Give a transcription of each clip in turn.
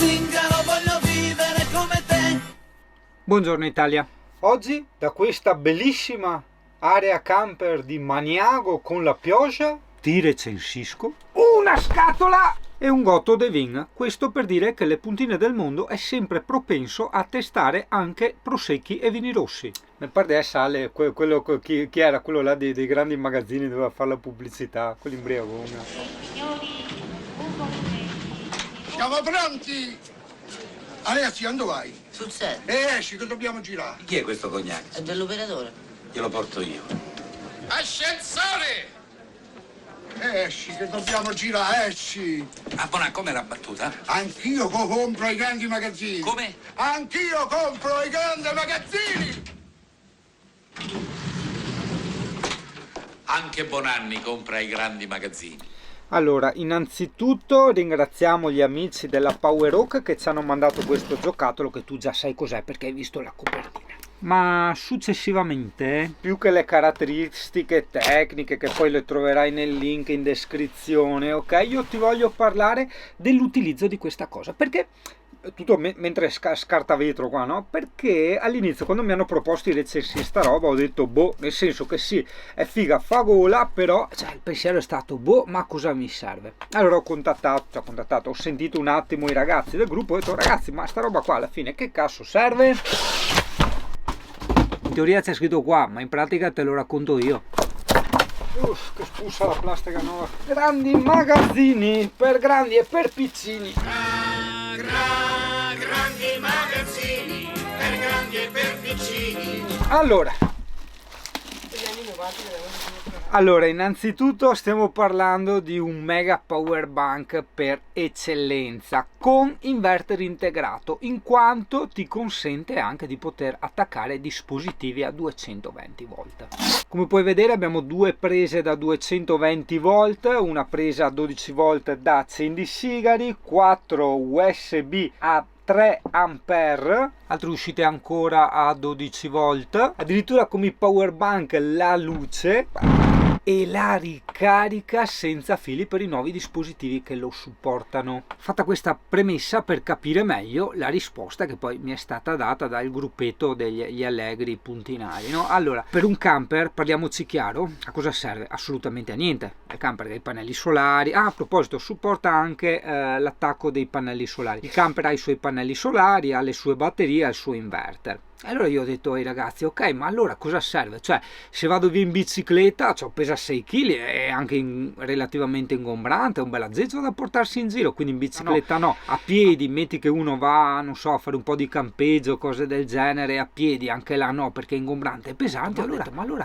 Zingaro, voglio vivere come te. Buongiorno Italia. Oggi da questa bellissima area camper di Maniago con la pioggia ti recensisco una scatola e un gotto de vin. Questo per dire che le puntine del mondo è sempre propenso a testare anche prosecchi e vini rossi. Mi pare sale chi era quello là dei grandi magazzini, doveva fare la pubblicità, quell'imbriagone. Siamo pronti! Alessia, dove vai? Sul set. Esci che dobbiamo girare. Chi è questo cognac? È dell'operatore. Glielo porto io. Ascensore! Esci che dobbiamo girare, esci! Ah, buona, come la battuta? Anch'io compro i grandi magazzini. Come? Anch'io compro i grandi magazzini! Anche Bonanni compra i grandi magazzini. Allora, innanzitutto ringraziamo gli amici della Power Oak che ci hanno mandato questo giocattolo che tu già sai cos'è perché hai visto la copertina. Ma successivamente, più che le caratteristiche tecniche che poi le troverai nel link in descrizione, ok? Io ti voglio parlare dell'utilizzo di questa cosa, perché tutto mentre scarta vetro qua, no? Perché all'inizio quando mi hanno proposto di recensire sta roba ho detto boh, nel senso che sì, è figa, fa gola, però cioè, il pensiero è stato boh, ma cosa mi serve? Allora ho sentito un attimo i ragazzi del gruppo, ho detto ragazzi, ma sta roba qua alla fine che cazzo serve? In teoria c'è scritto qua, ma in pratica te lo racconto io. Uff, che spulsa la plastica nuova. Grandi magazzini per grandi e per piccini. Grandi magazzini per grandi e per piccini. Allora, innanzitutto stiamo parlando di un mega power bank per eccellenza con inverter integrato, in quanto ti consente anche di poter attaccare dispositivi a 220 volt. Come puoi vedere abbiamo due prese da 220 volt, una presa a 12 volt da accendisigari, 4 USB a 3 ampere, altre uscite ancora a 12 volt, addirittura come power bank la luce e la ricarica senza fili per i nuovi dispositivi che lo supportano. Fatta questa premessa per capire meglio la risposta che poi mi è stata data dal gruppetto degli allegri puntinari, no? Allora, per un camper, parliamoci chiaro, a cosa serve? Assolutamente a niente. Il camper ha dei pannelli solari, a proposito supporta anche l'attacco dei pannelli solari. Il camper ha i suoi pannelli solari, ha le sue batterie, ha il suo inverter. Allora io ho detto ai ragazzi, ok, ma allora cosa serve? Cioè, se vado via in bicicletta, cioè, pesa 6 kg, è anche relativamente ingombrante, è un bel aggeggio da portarsi in giro, quindi in bicicletta no. A piedi, metti che uno va, non so, a fare un po' di campeggio, cose del genere, a piedi, anche là no, perché è ingombrante, è pesante.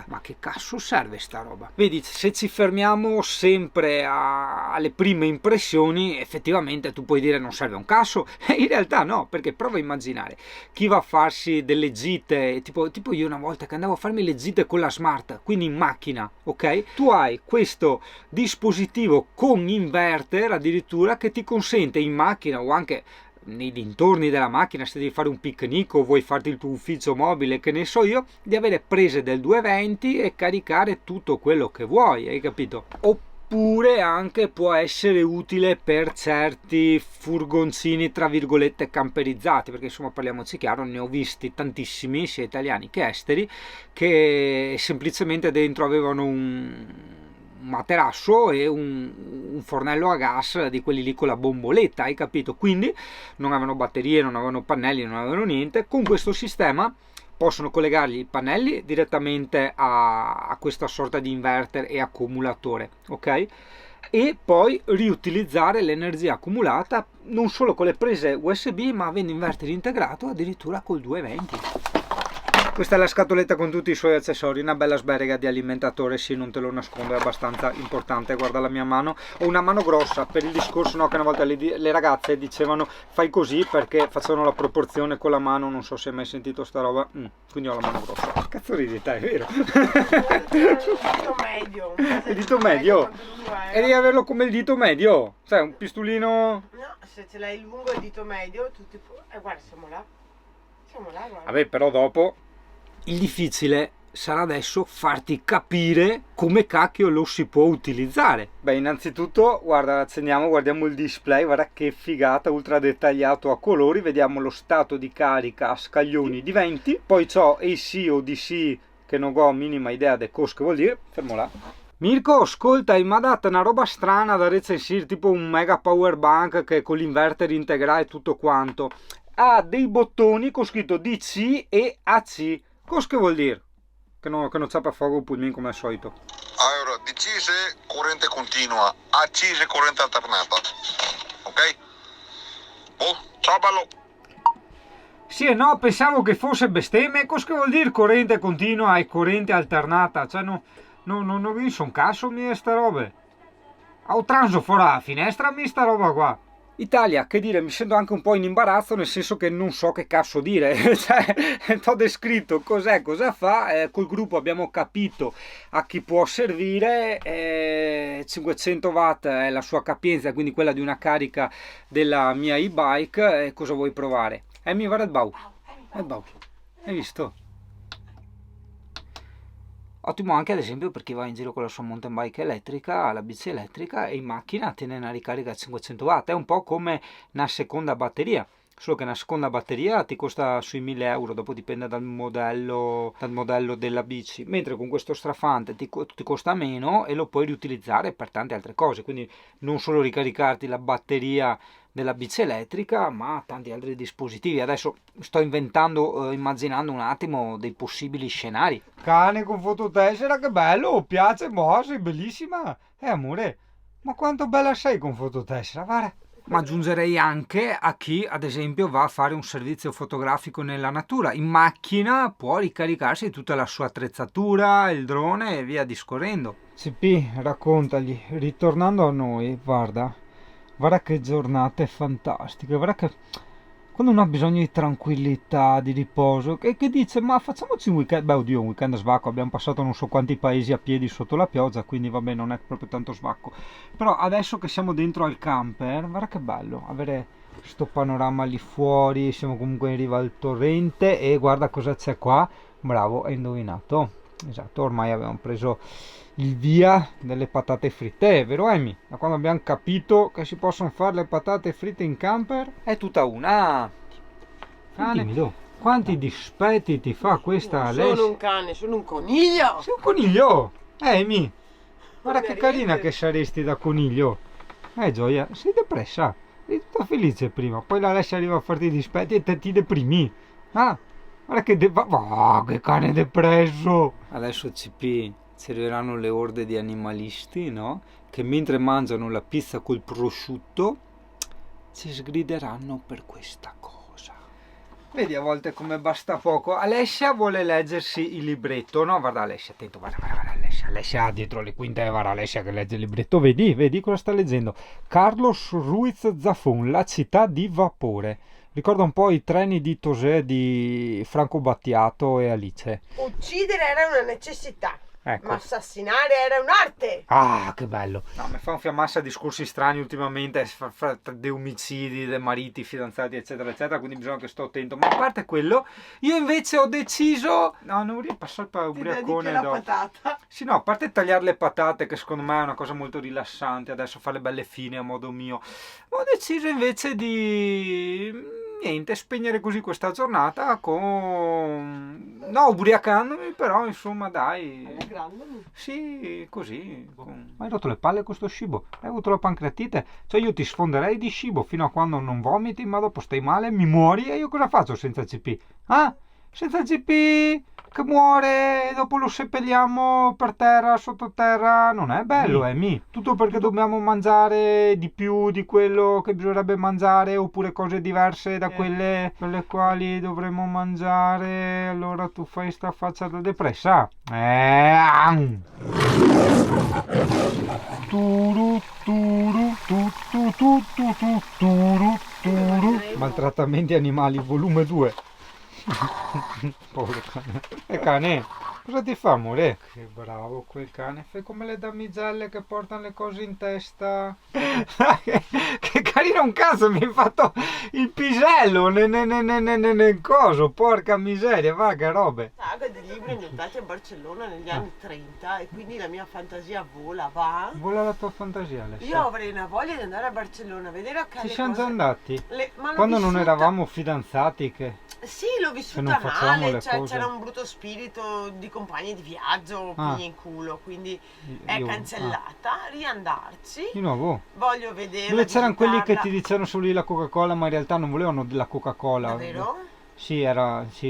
Ma che cazzo serve sta roba? Vedi, se ci fermiamo sempre alle prime impressioni, effettivamente tu puoi dire non serve un cazzo, in realtà no, perché prova a immaginare, chi va a farsi delle gite, tipo io una volta che andavo a farmi le gite con la Smart, quindi in macchina, ok? Tu hai questo dispositivo con inverter addirittura che ti consente in macchina o anche nei dintorni della macchina, se devi fare un picnic o vuoi farti il tuo ufficio mobile, che ne so io, di avere prese del 220 e caricare tutto quello che vuoi, hai capito? Oppure anche può essere utile per certi furgoncini tra virgolette camperizzati, perché insomma parliamoci chiaro, ne ho visti tantissimi sia italiani che esteri che semplicemente dentro avevano un materasso e un fornello a gas di quelli lì con la bomboletta, hai capito? Quindi non avevano batterie, non avevano pannelli, non avevano niente. Con questo sistema possono collegargli i pannelli direttamente a questa sorta di inverter e accumulatore, ok? E poi riutilizzare l'energia accumulata non solo con le prese USB, ma avendo inverter integrato addirittura col 220. Questa è la scatoletta con tutti i suoi accessori, una bella sberega di alimentatore, sì, non te lo nascondo, è abbastanza importante. Guarda la mia mano, ho una mano grossa per il discorso, no, che una volta le ragazze dicevano fai così perché facevano la proporzione con la mano, non so se hai mai sentito sta roba, quindi ho la mano grossa. Cazzo ridi te, è vero? Il dito medio. Il dito medio? E devi averlo come il dito medio, sai, un pistolino. No, se ce l'hai lungo il dito medio, guarda, siamo là, guarda. Vabbè, però dopo il difficile sarà adesso farti capire come cacchio lo si può utilizzare. Beh, innanzitutto, guarda, accendiamo, guardiamo il display, guarda che figata, ultra dettagliato a colori, vediamo lo stato di carica a scaglioni di 20, poi c'ho AC o DC che non ho minima idea di cosa vuol dire, fermo là. Mirko, ascolta, mi ha dato una roba strana da recensire, tipo un mega power bank che con l'inverter integrale e tutto quanto. Ha dei bottoni con scritto DC e AC. Cosa che vuol dire? Che non c'è per fuoco il pulmino come al solito. Allora, DC se corrente continua, AC se corrente alternata. Ok? Oh, ciao bello! Sì e no, pensavo che fosse bestemmie. Cosa che vuol dire corrente continua e corrente alternata? Cioè, non sono cazzo mie sta robe. Ho transo fuori la finestra mi sta roba qua. Italia, che dire, mi sento anche un po' in imbarazzo, nel senso che non so che cazzo dire. Cioè, t'ho descritto cos'è, cosa fa, col gruppo abbiamo capito a chi può servire, 500 watt è la sua capienza, quindi quella di una carica della mia e-bike, cosa vuoi provare? Mi guarda il bau, hai visto? Ottimo anche ad esempio per chi va in giro con la sua mountain bike elettrica, la bici elettrica e in macchina tiene una ricarica a 500 watt, è un po' come una seconda batteria, solo che una seconda batteria ti costa sui 1000 euro, dopo dipende dal modello della bici, mentre con questo strafante ti costa meno e lo puoi riutilizzare per tante altre cose, quindi non solo ricaricarti la batteria della bici elettrica ma tanti altri dispositivi. Adesso sto immaginando un attimo dei possibili scenari. Cane con fototessera, che bello, piace, sei bellissima, amore, ma quanto bella sei con fototessera, guarda. Ma aggiungerei anche a chi ad esempio va a fare un servizio fotografico nella natura, in macchina può ricaricarsi tutta la sua attrezzatura, il drone e via discorrendo. CP, raccontagli, ritornando a noi, guarda che giornate fantastiche, guarda che quando uno ha bisogno di tranquillità, di riposo, che dice ma facciamoci un weekend, beh oddio un weekend svacco, abbiamo passato non so quanti paesi a piedi sotto la pioggia, quindi vabbè non è proprio tanto svacco, però adesso che siamo dentro al camper, guarda che bello avere sto panorama lì fuori, siamo comunque in riva al torrente e guarda cosa c'è qua, bravo, hai indovinato, esatto, ormai abbiamo preso il via delle patate fritte, vero Amy? Da quando abbiamo capito che si possono fare le patate fritte in camper è tutta una. Cane, quanti dispetti ti fa questa Alessia? Sono un cane, sono un coniglio! Sei un coniglio? Amy, guarda che carina che saresti da coniglio. Gioia, sei depressa, sei tutta felice prima, poi l'Alessia arriva a farti i dispetti e te ti deprimi. Ah, guarda che cane depresso! Adesso CP. Ci arriveranno le orde di animalisti, no? Che mentre mangiano la pizza col prosciutto ci sgrideranno per questa cosa. Vedi a volte come basta poco. Alessia vuole leggersi il libretto, no? Guarda Alessia, attento, guarda Alessia ha dietro le quinte, guarda Alessia che legge il libretto, vedi cosa sta leggendo. Carlos Ruiz Zafón, La città di vapore. Ricorda un po' i treni di Tosè di Franco Battiato e Alice. Uccidere era una necessità. Ecco. Ma assassinare era un'arte! Ah, che bello! No, mi fa un fiammassa discorsi strani ultimamente, fra dei omicidi, dei mariti, fidanzati, eccetera, eccetera, quindi bisogna che sto attento. Ma a parte quello, io invece ho deciso... No, non vorrei passare per ubriacone la dopo. patata? Sì, no, a parte tagliare le patate, che secondo me è una cosa molto rilassante, adesso fare le belle fine a modo mio, ho deciso invece di... niente, spegnere così questa giornata con... no, ubriacandomi, però insomma dai... Sì, così. Ma hai rotto le palle con sto cibo? Hai avuto la pancreatite? Cioè io ti sfonderei di cibo fino a quando non vomiti, ma dopo stai male, mi muori e io cosa faccio senza CP? Ah? Senza CP che muore e dopo lo seppelliamo per terra, sottoterra, non è bello, tutto perché dobbiamo mangiare di più di quello che bisognerebbe mangiare oppure cose diverse da quelle per le quali dovremmo mangiare, allora tu fai sta faccia da depressa. Maltrattamenti animali volume 2. Povero cane. Cane, Cosa ti fa, amore? Che bravo quel cane, fai come le damigelle che portano le cose in testa. che carino un cazzo, mi hai fatto il pisello nel coso, porca miseria, va che robe. Saga dei libri ambientati a Barcellona negli anni 30 e quindi la mia fantasia vola. Vola la tua fantasia, Alessia. Io avrei una voglia di andare a Barcellona a vedere Ci le siamo già cose. andati. Ma l'ho Quando non vissuta- eravamo fidanzati che... Sì, l'ho vissuta non facciamo male, le cioè cose. c'era un brutto spirito di compagni di viaggio, Ah. pigli in culo, quindi è Io- cancellata, riandarci, Di nuovo? voglio vedere. Dove c'erano quelli che ti dicevano solo lì la Coca-Cola, ma in realtà non volevano della Coca-Cola. Davvero? Sì,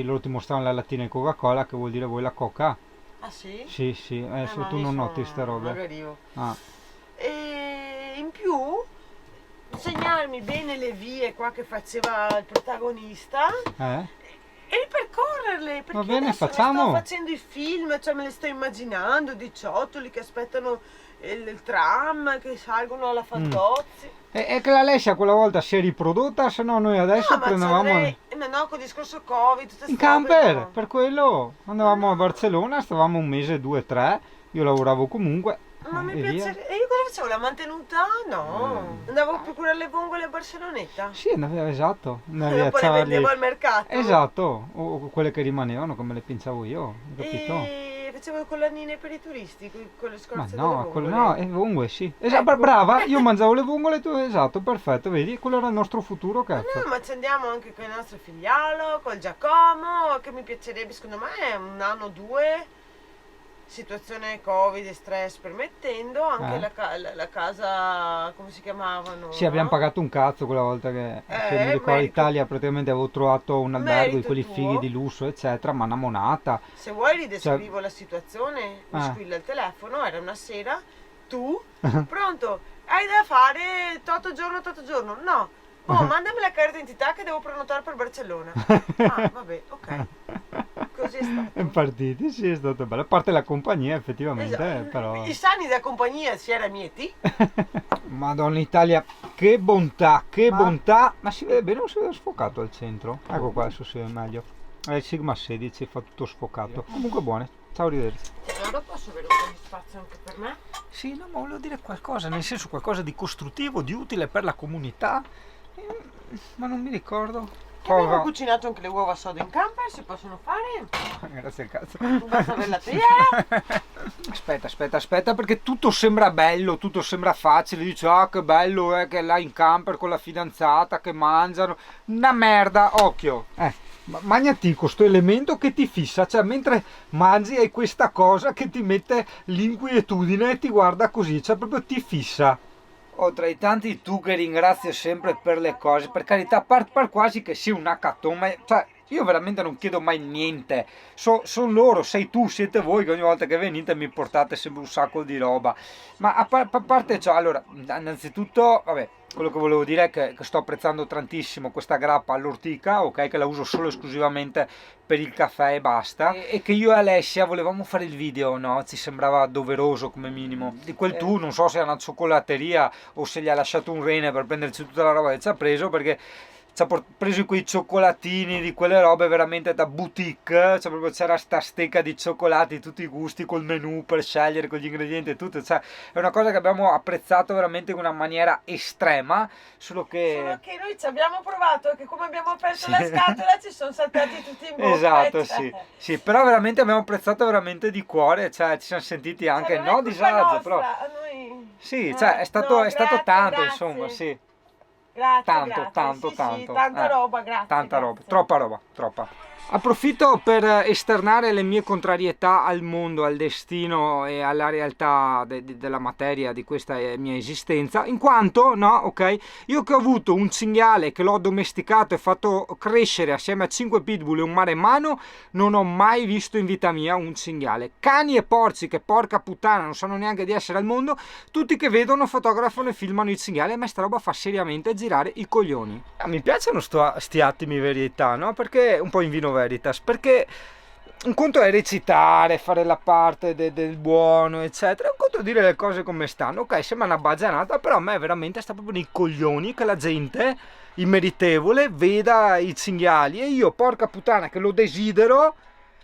loro ti mostravano la lattina di Coca-Cola, che vuol dire voi la Coca. Ah sì? Sì, sì, adesso ma tu io non sono- noti ste robe. magari io. Ah, E in più, segnarmi bene le vie qua che faceva il protagonista eh? e ripercorrerle, perché Va bene, adesso facciamo. mi sto facendo i film, cioè me le sto immaginando, di ciottoli che aspettano il tram, che salgono alla Fantozzi. E che la Alessia quella volta si è riprodotta, se no noi adesso No, ma prendevamo ma no, con il discorso Covid, tutte in ste robe, camper, no. per quello andavamo a Barcellona, stavamo un mese, 2, 3, io lavoravo comunque. Ma mi e via. piacerebbe. E io cosa facevo? La mantenuta? No. Andavo a procurare le vongole a Barceloneta. Sì, esatto, E andavi a poi le ciavarli. vendevo al mercato. Esatto, o quelle che rimanevano come le pinzavo io, hai capito? E facevo collanine per i turisti con le Ma scorze no, delle quello vongole. no, vongole sì. Esatto, Ecco. brava, io mangiavo le vongole, tu esatto, perfetto, vedi, quello era il nostro futuro, No, cazzo. ma ci andiamo anche con il nostro figliolo, col Giacomo, che mi piacerebbe, secondo me, un anno o due, situazione Covid e stress permettendo, anche la casa, come si chiamavano? Sì, abbiamo no? pagato un cazzo quella volta che se mi ricordo merito- Italia praticamente avevo trovato un albergo di merito quelli tuo. fighi di lusso, eccetera, ma una monata. Se vuoi ridescrivo la situazione, mi Ah. squilla il telefono, era una sera, tu, pronto, hai da fare tot giorno, no, oh, mandami la carta d'identità che devo prenotare per Barcellona. Ah, vabbè, ok, così è E stato. partiti, sì, è stato bello. A parte la compagnia, effettivamente, Esatto. però. I sani da compagnia si era mieti. Madonna Italia, che bontà, che bontà. Ma si vede bene o si vede sfocato al centro? Ecco qua, adesso si vede meglio. È il Sigma 16, fa tutto sfocato. Comunque buone. Ciao, arrivederci. Allora posso avere un po' di spazio anche per me? Sì, no, ma volevo dire qualcosa, nel senso qualcosa di costruttivo, di utile per la comunità. Ma non mi ricordo. Abbiamo cucinato anche le uova soda in camper, si possono fare? Grazie al cazzo. Basta aver la teiera. Aspetta, perché tutto sembra bello, tutto sembra facile. Dici, ah, che bello è che è là in camper con la fidanzata, che mangiano. Una merda, occhio. Magnati questo elemento che ti fissa, cioè mentre mangi hai questa cosa che ti mette l'inquietudine e ti guarda così, cioè proprio ti fissa. Tra i tanti tu che ringrazio sempre per le cose, per carità, par quasi che sia un hackathon, cioè io veramente non chiedo mai niente, sono loro, sei tu, siete voi che ogni volta che venite mi portate sempre un sacco di roba, ma a parte ciò, allora, innanzitutto, vabbè, quello che volevo dire è che sto apprezzando tantissimo questa grappa all'ortica, ok, che la uso solo e esclusivamente per il caffè e basta, e che io e Alessia volevamo fare il video, no? Ci sembrava doveroso come minimo. Di quel tu non so se è una ciocolateria o se gli ha lasciato un rene per prenderci tutta la roba che ci ha preso, perché ci ha preso quei cioccolatini di quelle robe veramente da boutique, cioè proprio c'era sta stecca di cioccolati, tutti i gusti, col menù per scegliere, con gli ingredienti e tutto, cioè è una cosa che abbiamo apprezzato veramente in una maniera estrema, solo che noi ci abbiamo provato che come abbiamo aperto la scatola ci sono saltati tutti in bocca. esatto, cioè. sì, però veramente abbiamo apprezzato veramente di cuore, cioè ci siamo sentiti anche, Cioè, non è no colpa disagio, nostra, però a noi... sì, cioè è stato, no, è stato grazie, tanto, grazie. insomma, sì. Grazie, Tanto, grazie. tanto, Sì, tanto. sì, tanta roba, grazie. Tanta roba, grazie. troppa roba, troppa. Approfitto per esternare le mie contrarietà al mondo, al destino e alla realtà della materia di questa mia esistenza, in quanto, no, ok, io che ho avuto un cinghiale che l'ho domesticato e fatto crescere assieme a 5 pitbull e un maremmano, non ho mai visto in vita mia un cinghiale. Cani e porci che porca puttana non sanno neanche di essere al mondo, tutti che vedono fotografano e filmano il cinghiale, ma sta roba fa seriamente girare i coglioni. Mi piacciono sti attimi verità, no? Perché un po' in vino veritas, perché un conto è recitare, fare la parte del buono, eccetera, un conto è dire le cose come stanno. Ok, sembra una bagianata, però a me veramente sta proprio nei coglioni che la gente immeritevole veda i cinghiali e io, porca puttana, che lo desidero,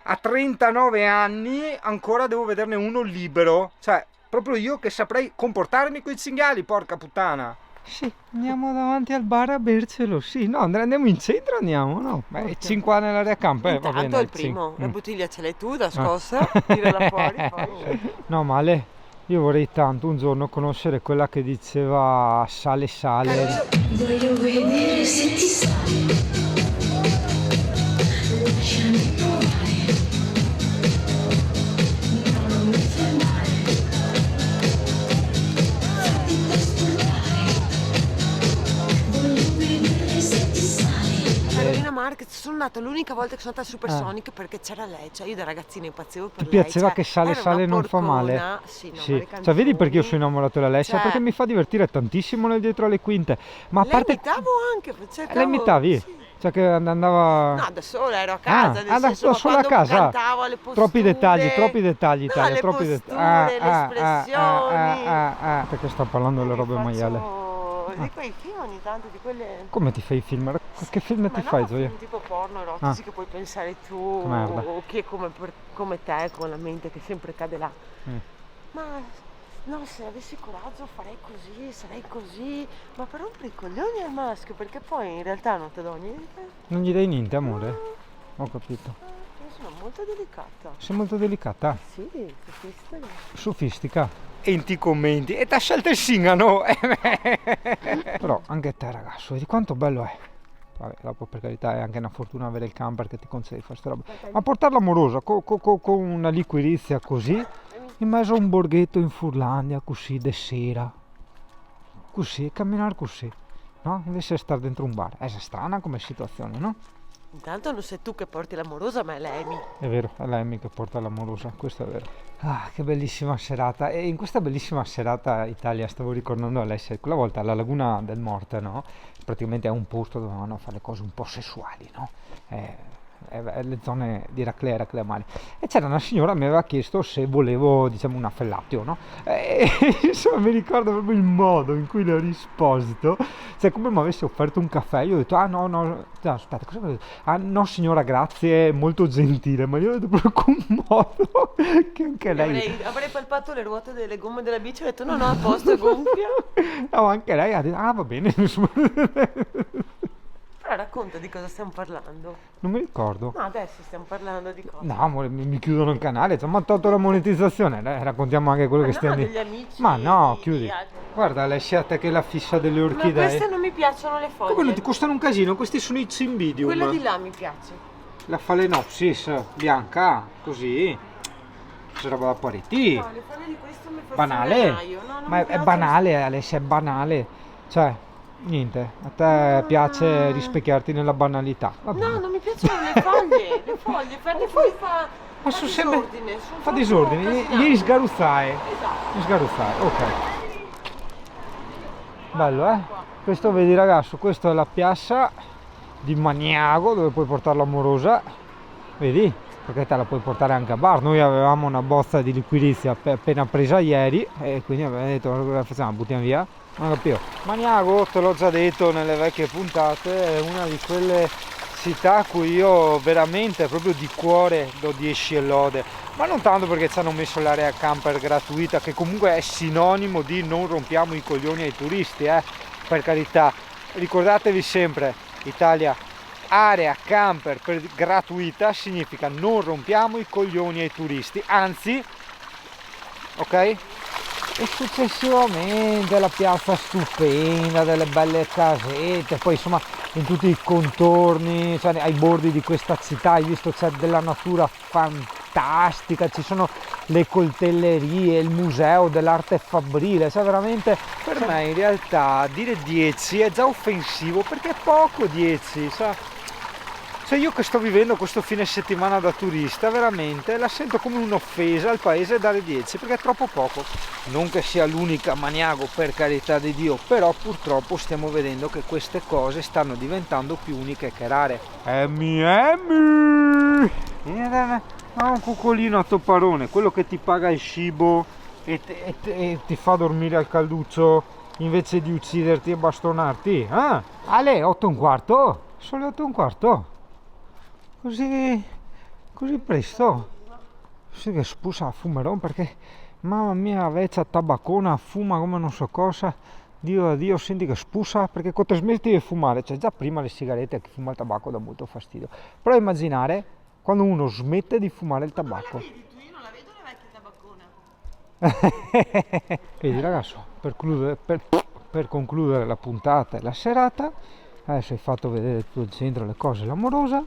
a 39 anni ancora devo vederne uno libero, cioè proprio io che saprei comportarmi coi cinghiali, porca puttana. Sì, andiamo davanti al bar a bercelo, sì, no, andiamo in centro, andiamo, no? Beh, 5 anni nell'area camper, va bene. Intanto il primo, la bottiglia ce l'hai tu da scossa, tirala fuori poi. No, male, io vorrei tanto un giorno conoscere quella che diceva sale sale. Voglio vedere se ti sale. Lasciami provare. No, non mi fermare. Fatti trasportare. Voglio vedere se ti sale. Carolina Marquez, sono andata l'unica volta che sono andata a Supersonic perché c'era lei, cioè io da ragazzina impazzivo per Ti lei. piaceva che sale era sale una non fa male? porcona, sì, no, Sì. ma le Cioè vedi perché io canzoni- sono innamorato della Alessia? Cioè, Perché mi fa divertire tantissimo nel dietro le quinte. Ma a la parte... imitavo anche, cercavo... La imitavi? Sì. Cioè che andava... No, da sola ero a casa, nel da senso, ma sola a quando casa? cantavo le posture... Troppi dettagli, No, Italia, le troppi posture, dettagli. le espressioni. Perché sto parlando delle robe maiale. Di quei film ogni tanto, di quelle... Come ti fai i film? Che film Ma ti no, fai, film Gioia? tipo porno erotici Ah. che puoi pensare tu, Che merda. o chi è come te, con la mente che sempre cade là. Mm. Ma no, se avessi coraggio farei così, sarei così, ma per rompere i coglioni al maschio, perché poi in realtà non ti do niente. Non gli dai niente, amore? Ho capito. Io sono molto delicata. Sei molto delicata. Sì, sofistica. Sofistica. Enti commenti. E t'ha scelto il singano. Però anche te, ragazzo, vedi quanto bello è. Vabbè, dopo per carità è anche una fortuna avere il camper che ti concede di fare sta roba. Ma portarla amorosa con una liquirizia così, in mezzo a un borghetto in Furlandia, così, de sera. Così, camminare così. No? Invece stare dentro un bar. È strana come situazione, no? Intanto non sei tu che porti l'amorosa, ma è l'Emi. È vero, è l'Emmy che porta l'amorosa, questo è vero. Ah, che bellissima serata. E in questa bellissima serata Italia stavo ricordando Alessia, quella volta alla Laguna del Morte, no? Praticamente è un posto dove vanno a fare le cose un po' sessuali, no? È le zone di Raclea Mare. E c'era una signora che mi aveva chiesto se volevo, diciamo, un affellatio, no? E insomma mi ricordo proprio il modo in cui le ho risposto, cioè come mi avesse offerto un caffè. Io ho detto, ah no, aspetta, cosa volevo dire? Ah no signora, grazie, molto gentile, ma io ho detto proprio con modo che anche lei... Avrei palpato le ruote delle gomme della bici e ho detto no, a posto, è gonfia. No, anche lei ha detto, ah va bene, Però racconta di cosa stiamo parlando. non mi ricordo. No, adesso stiamo parlando di cosa. No, amore, mi chiudono il canale, ci hanno tolto la monetizzazione, dai, raccontiamo anche quello Ma che no, stiamo degli amici. Ma no, di chiudi. altri. Guarda Alessia, te che è la fissa delle Ma orchidee. queste non mi piacciono le foglie. Come non ti costano un casino? Questi sono i cymbidium. Quella di là mi piace. La Phalaenopsis bianca, così. Questa roba da pareti. No, le foglie di questo mi fa Banale. No, non Ma mi è piace. banale, Alessia, è banale. Cioè, niente, a te piace rispecchiarti nella banalità. Va bene. No, non mi piacciono le foglie. Le foglie, poi fa Ma sono sempre... disordine. Sono Fa proprio disordine, casinate. gli sgaruzzai. Esatto. Gli sgaruzzai, ok. Bello, eh? Questo vedi ragazzo, questa è la piazza di Maniago dove puoi portare l'amorosa. Vedi? Perché te la puoi portare anche a bar. Noi avevamo una bozza di liquirizia appena presa ieri e quindi abbiamo detto cosa facciamo? Buttiamo via? Non capivo. Maniago, te l'ho già detto nelle vecchie puntate, è una di quelle città a cui io veramente proprio di cuore do 10 e lode, ma non tanto perché ci hanno messo l'area camper gratuita, che comunque è sinonimo di non rompiamo i coglioni ai turisti, per carità. Ricordatevi sempre, Italia, area camper gratuita significa non rompiamo i coglioni ai turisti, anzi, ok? E successivamente la piazza stupenda, delle belle casette, poi insomma in tutti i contorni, cioè ai bordi di questa città hai visto c'è della natura fantastica, ci sono le coltellerie, il museo dell'arte fabbrile, cioè veramente per me in realtà dire 10 è già offensivo perché è poco 10, sa? Cioè io che sto vivendo questo fine settimana da turista veramente la sento come un'offesa al paese dare 10 perché è troppo poco. Non che sia l'unica Maniago, per carità di Dio, però purtroppo stiamo vedendo che queste cose stanno diventando più uniche che rare. Emmy! Vieni da un cuccolino a toparone, quello che ti paga il cibo e ti fa dormire al calduccio invece di ucciderti e bastonarti. Ale, 8:15? Solo 8:15? Così Così presto? Sì che spusa a fumeron perché mamma mia vecchia tabacona fuma come non so cosa. Dio a Dio, senti che spusa perché quando smetti di fumare, cioè già prima le sigarette, chi fuma il tabacco dà molto fastidio. Però immaginare quando uno smette di fumare il tabacco. Io non la vedo la vecchia tabaccona. Vedi ragazzo, per concludere la puntata e la serata, adesso hai fatto vedere tutto il centro, le cose, l'amorosa,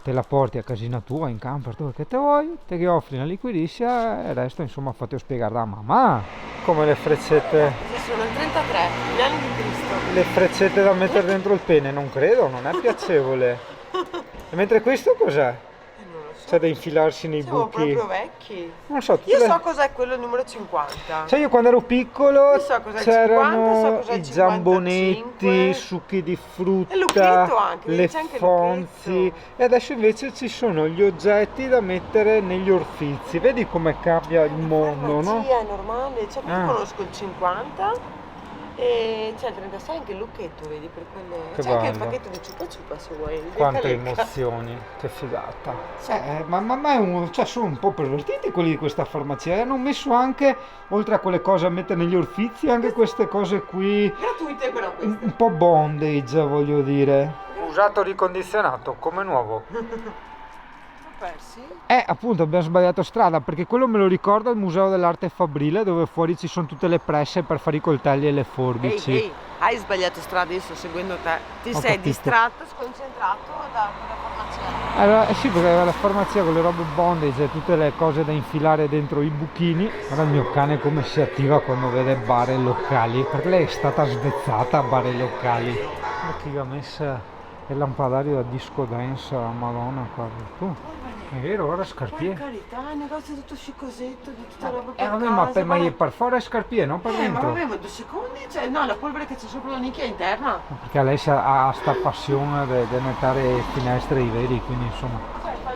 te la porti a casina tua, in camper, dove che te vuoi, te che offri una liquidissia e il resto insomma fate spiegare da mamma. Come le freccette, Ci sono il 33, gli anni di Cristo. le freccette da mettere dentro il pene, non credo, non è piacevole. E mentre questo cos'è? Non lo so. C'è da infilarsi nei Siamo buchi. proprio vecchi. Non so, tutte Io le- so cos'è quello numero 50. Cioè io quando ero piccolo Io so cos'è il c'erano 50, so cos'è il i zambonetti, 55. succhi di E frutta, Lucchetto anche, le c'è anche fonzi Lucchetto. e adesso invece ci sono gli oggetti da mettere negli orfizi. Vedi come cambia il mondo, no? Farmacia è normale, cioè io Ah. conosco il 50 e c'è il 36 anche il lucchetto, vedi, per quelle. Che C'è anche il bello. pacchetto di ciupa ciupa se vuoi. di Quante Lecca. emozioni, che figata. Sì. Ma è cioè, sono un po' pervertiti quelli di questa farmacia. Hanno messo anche, oltre a quelle cose a mettere negli orfizi, anche queste cose qui. Gratuite però queste. Un po' bondage, voglio dire. Usato ricondizionato, come nuovo. Persi? Appunto abbiamo sbagliato strada perché quello me lo ricorda il Museo dell'Arte Fabbrile dove fuori ci sono tutte le presse per fare i coltelli e le forbici. Ehi, hai sbagliato strada, io sto seguendo te. Ti Ho sei capito. distratto, sconcentrato da quella farmacia. Allora, sì, perché aveva la farmacia con le robe bondage e tutte le cose da infilare dentro i buchini. Guarda il mio cane come si attiva quando vede bar e locali, perché lei è stata svezzata a bar e locali. Ma chi ha messo il lampadario da disco dance a Madonna, guarda tu. È vero, ora Per scarpie. carità, il negozio è tutto scicosetto, di tutta roba per Vabbè, casa. ma per fare scarpie, non per ma dentro. vabbè, ma 2 secondi, cioè, no, la polvere che c'è sopra la nicchia è interna. Perché lei ha sta passione di mettere finestre i veri, quindi insomma.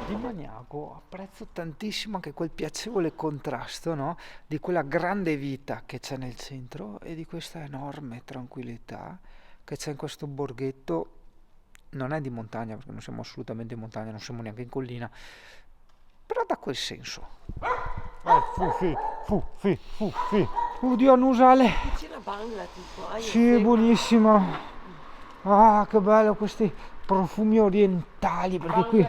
Di Maniago apprezzo tantissimo anche quel piacevole contrasto, no? Di quella grande vita che c'è nel centro e di questa enorme tranquillità che c'è in questo borghetto. Non è di montagna, perché non siamo assolutamente in montagna, non siamo neanche in collina, però dà quel senso. Fufi. Oddio, annusale. C'è la bangla, tipo. Sì, è buonissimo. Ah, che bello questi profumi orientali, perché qui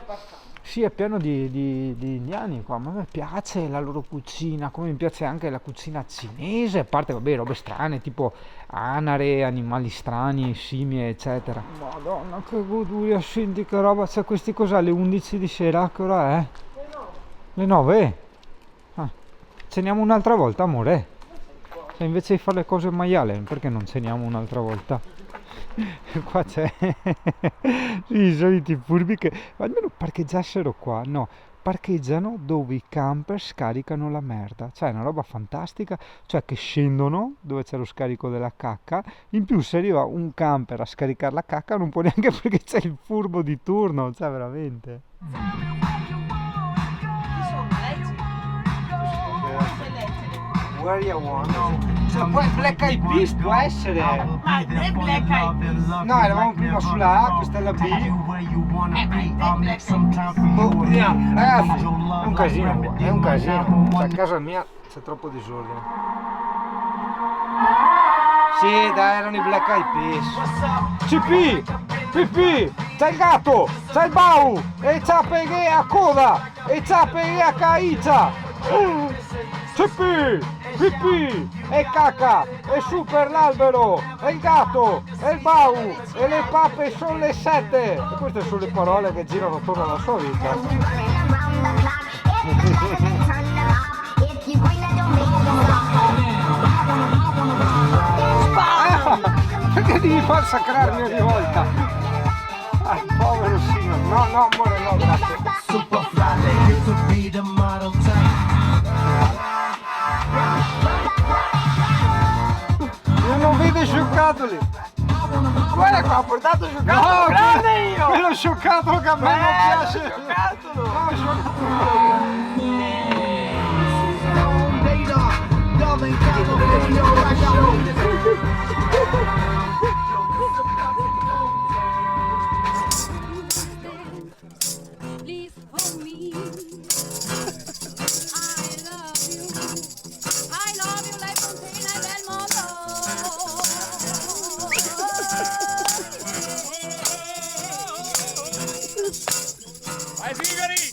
sì, è pieno di indiani qua, ma a me piace la loro cucina, come mi piace anche la cucina cinese, a parte, vabbè, robe strane, tipo anare, animali strani, scimmie, eccetera. Madonna, che goduria, senti che roba, c'è questi cos'è, alle 11 di sera, che ora è? Le 9? Ah, ceniamo un'altra volta, amore? Se invece di fare le cose maiale, perché non ceniamo un'altra volta? Qua c'è i soliti furbi che almeno parcheggiassero qua, no, parcheggiano dove i camper scaricano la merda, cioè è una roba fantastica, cioè che scendono dove c'è lo scarico della cacca, in più se arriva un camper a scaricare la cacca non può neanche perché c'è il furbo di turno, cioè veramente. Where you want? Cioè, poi Black Eyed Peas può essere. Ma è Black Eyed Peas. No, eravamo prima sulla A, questa è la B. Ragazzi, è un casino qua, è un casino. Cioè, a casa mia c'è troppo disordine. Sì, dai, erano i Black Eyed Peas. CP, PP, c'è il gatto, c'è il bau, e c'ha peghe a coda, e c'ha peghe a caicia. CP, PP, e cacca, e su per l'albero, e il gatto, e il bau, e le pappe sono le 7. E queste sono le parole che girano attorno alla sua vita. Perché devi far sacrarmi ogni volta? Ah, povero signore. No, amore, no, grazie. Io non vedo i giocattoli. Guarda qua, ho portato il giocattolo No, grande io! quello giocattolo che a me non piace. Giocattolo! No, giocattolo. Please hold me. Sigari!